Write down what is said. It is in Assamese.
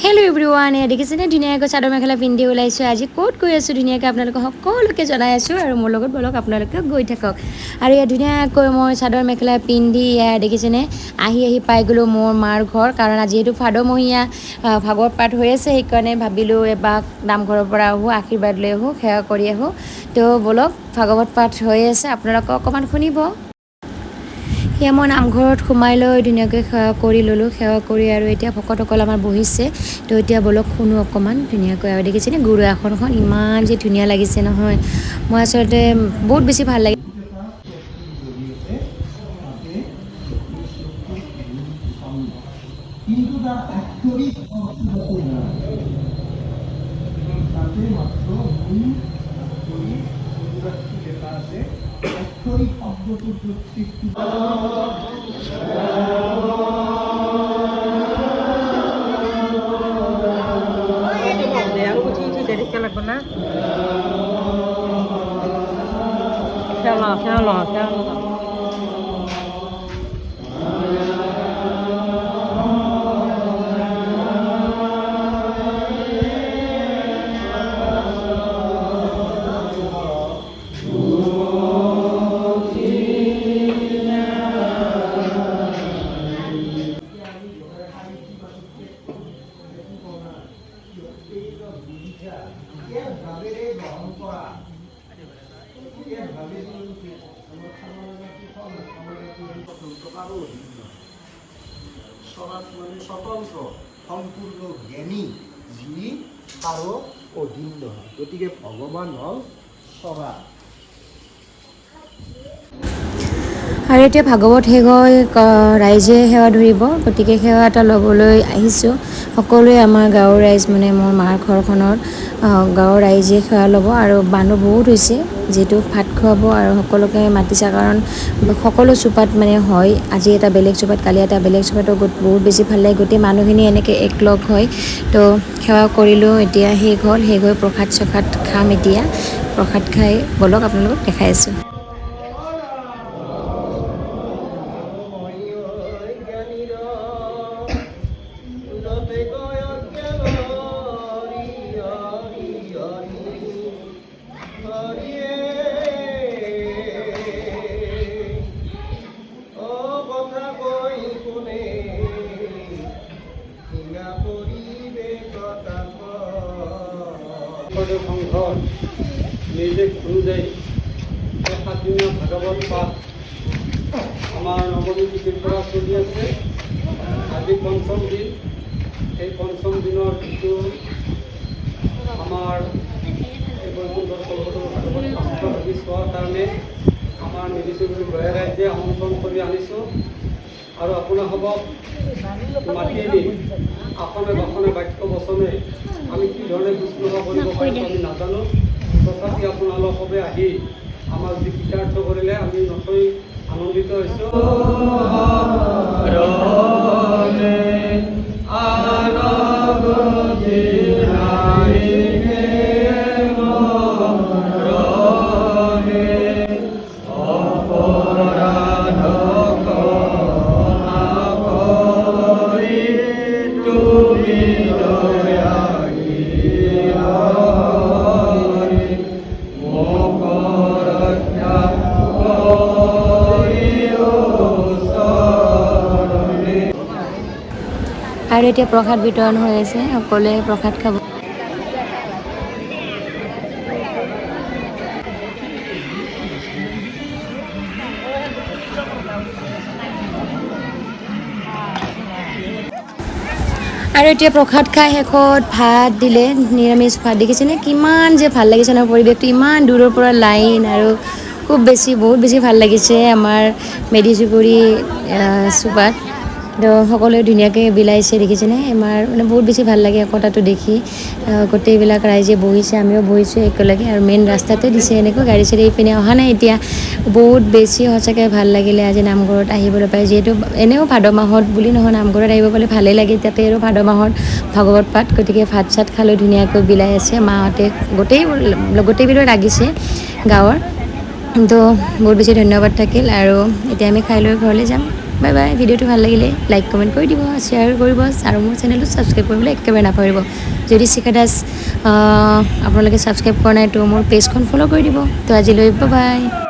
হেল্ল' এভৰিৱান, দেখিছেনে ধুনীয়াকৈ চাদৰ মেখেলা পিন্ধি ওলাইছোঁ। আজি ক'ত গৈ আছোঁ ধুনীয়াকৈ আপোনালোকক সকলোকে জনাই আছোঁ আৰু মোৰ লগত বলক আপোনালোকেও গৈ থাকক। আৰু ইয়াত ধুনীয়াকৈ মই চাদৰ মেখেলা পিন্ধি দেখিছেনে আহি পাই গ'লোঁ মোৰ মাৰ ঘৰ। কাৰণ আজি যিহেতু ভাদমহীয়া ভাগৱত পাঠ হৈ আছে, সেইকাৰণে ভাবিলোঁ এবাৰ নামঘৰৰ পৰা আহোঁ, আশীৰ্বাদ লৈ আহোঁ, সেৱা কৰি আহোঁ। তো বলক, ভাগৱত পাঠ হৈ আছে, আপোনালোকক অকণমান শুনিব। সেয়া মই নামঘৰত সোমাই লৈ ধুনীয়াকৈ সেৱা কৰি ল'লোঁ। সেৱা কৰি আৰু এতিয়া ভকতসকল আমাৰ বহিছে। তো এতিয়া বলক শুনো অকণমান ধুনীয়াকৈ। আৰু দেখিছেনে গুৰু আসনখন ইমান যে ধুনীয়া লাগিছে নহয়, মই আচলতে বহুত বেছি ভাল লাগে। কিন্তু তার আক্ষরিক অর্থগত না, তাতে মাত্র মূল আক্ষরিক অনুরাগটি লেখা আছে। আক্ষরিক শব্দটির প্রত্যেকটি লাগবে না, খেলা স্বতন্ত্র সম্পূর্ণ জ্ঞানী যিনি কারো অধীন নহয়, গতিকে ভগৱান হ'ল স্বৰা। আৰু এতিয়া ভাগৱত শেষ হৈ ৰাইজে সেৱা ধৰিব, গতিকে সেৱা এটা ল'বলৈ আহিছোঁ। সকলোৱে আমাৰ গাঁৱৰ ৰাইজ, মানে মোৰ মাৰ ঘৰখনৰ গাঁৱৰ ৰাইজে সেৱা ল'ব। আৰু মানুহ বহুত হৈছে, যিহেতু ভাত খুৱাব আৰু সকলোকে মাতিছে। কাৰণ সকলো চুপাত মানে হয়, আজি এটা বেলেগ চুপাত, কালি এটা বেলেগ চুপাতো বহুত বেছি ভাল লাগে। গোটেই মানুহখিনি এনেকৈ একলগ হয়। তো সেৱা কৰিলোঁ, এতিয়া শেষ হ'ল। শেষ হৈ প্ৰসাদ চসাদ খাম। এতিয়া প্ৰসাদ খাই বলক আপোনালোকক দেখাই আছোঁ। সংঘৰ নিৰ্দেশ অনুযায়ী 7দিনীয়া ভাগৱত পাঠ আমাৰ নৱমী তিথিৰ পৰা চলি আছে। আজি পঞ্চম দিন। এই পঞ্চম দিনৰ যিটো আমাৰ এই বৈকুণ্ঠৰ কল্পতৰু ভাগৱত পাঠ ভাবি চোৱাৰ কাৰণে আমাৰ মিলিজুলি গঞা ৰাইজে আমন্ত্ৰণ কৰি আনিছোঁ। আৰু আপোনাসবক মাতি নি আসনে বাসনে বাক্য বচনে আমি কি ধৰণে শুশ্ৰূষা কৰিব পাৰিম আমি নাজানো। তথাপি আপোনালোকে আহি আমাক যি কৃতাৰ্থ কৰিলে আমি নথৈ আনন্দিত হৈছোঁ। আৰু এতিয়া প্ৰসাদ বিতৰণ হৈ আছে, সকলোৱে প্ৰসাদ খাব। আৰু এতিয়া প্ৰসাদ খাই শেষত ভাত দিলে, নিৰামিষ ভাত। দেখিছেনে কিমান যে ভাল লাগিছে ন, পৰিৱেশটো ইমান দূৰৰ পৰা লাইন, আৰু বহুত বেছি ভাল লাগিছে আমাৰ মেধিচুবুৰী চুবাত। তো সকলোৱে ধুনীয়াকৈ বিলাইছে, দেখিছেনে আমাৰ মানে বহুত বেছি ভাল লাগে একতাটো দেখি। গোটেইবিলাক ৰাইজে বহিছে, আমিও বহিছোঁ একেলগে। আৰু মেইন ৰাস্তাতে দিছে এনেকৈ, গাড়ী চাড়ী এইপিনে অহা নাই এতিয়া। বহুত বেছি সঁচাকৈ ভাল লাগিলে আজি নামঘৰত আহিবলৈ পাই। যিহেতু এনেও ভাদ মাহত বুলি নহয়, নামঘৰত আহিব পালে ভালেই লাগে। তাতে আৰু ভাদ মাহত ভাগৱত পাঠ, গতিকে ভাত চাত খালৈ ধুনীয়াকৈ বিলাই আছে মাহঁতে। গোটেইবিলাক লাগিছে গাঁৱৰ। তো বহুত বেছি ধন্যবাদ থাকিল। আৰু এতিয়া আমি খাই লৈ ঘৰলৈ যাম। Bye bye. ভিডিঅ'টো ভাল লাগিলে লাইক কমেণ্ট কৰি দিব, শ্বেয়াৰ কৰিব আৰু মোৰ চেনেলটো ছাবস্ক্ৰাইব কৰিবলৈ একেবাৰে নাপাহৰিব। যদি শিখা দাস আপোনালোকে ছাবস্ক্ৰাইব কৰা নাই তো মোৰ পেজখন ফ'ল' কৰি দিব। তো আজিলৈ বাই বাই।